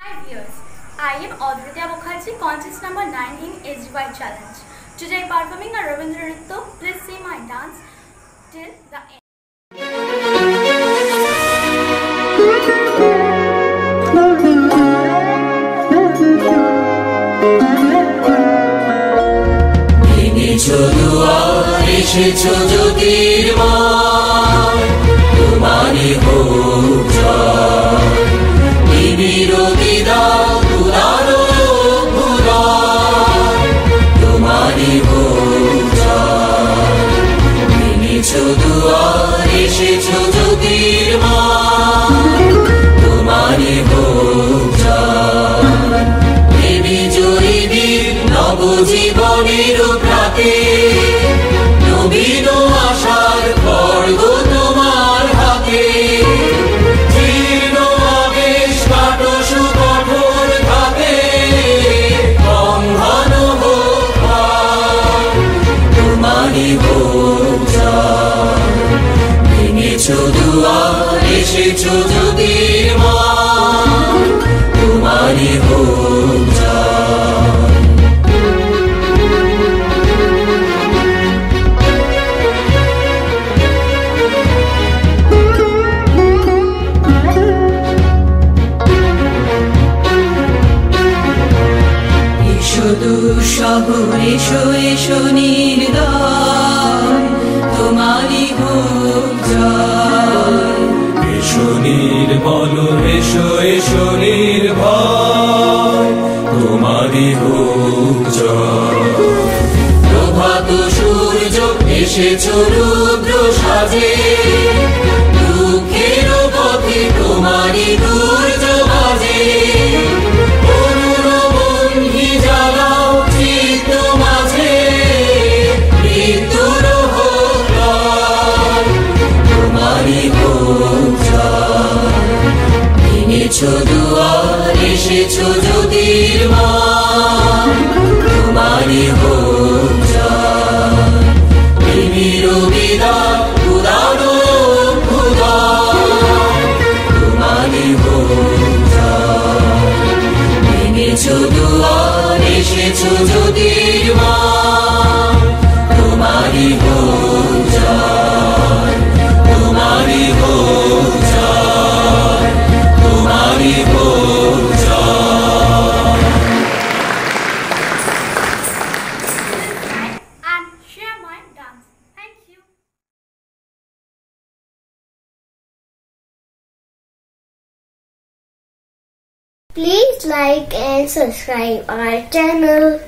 Hi viewers, I am Adritya Mukherjee, contest number 9 in SGY Challenge. Today I am performing a Rabindra Nritya. Please see my dance till the end. এসেছো জ্যোতির্ময় তোমারই হোক জয় নিবিড় বিদাত উদার অভ্যুদয় তোমারই হোক জয় এনেছো দুয়ার এসেছো জ্যোতির্ময় তোমারই হোক জয় এই বিজয়ী বীর নবজীবনের প্রাতে নবীন আশার খড়গ তোমার হাতে জীর্ণ আবেশ কাটো সুকঠোর ঘাতে বন্ধন হোক তোমারই হোক জয় ভেঙেছো দুয়ার এসেছো জ্যোতির্ময় তোমারই হোক জয়। দুঃশহর এসো এসো নির্দয় তোমারই হোক জয় এসো নির্বল এসো এসো নির্ভয় তোমারই হোক জয় প্রভাত সূর্য এসেছো রুদ্র সাজে দুঃখের পথে তোমারই দুর্য বাজে এনেছো দুয়ার এসেছো জ্যোতির্ময় তোমারই হোক জয় নিবিড় বিদাত উদার অভ্যুদয় তোমারই হোক জয় এনেছো দুয়ার এসেছো জ্যোতির্ময় তোমারই হোক জয় তোমারই হোক জয় তোমারই হোক জয়। And share my dance. Thank you. Please like and subscribe our channel.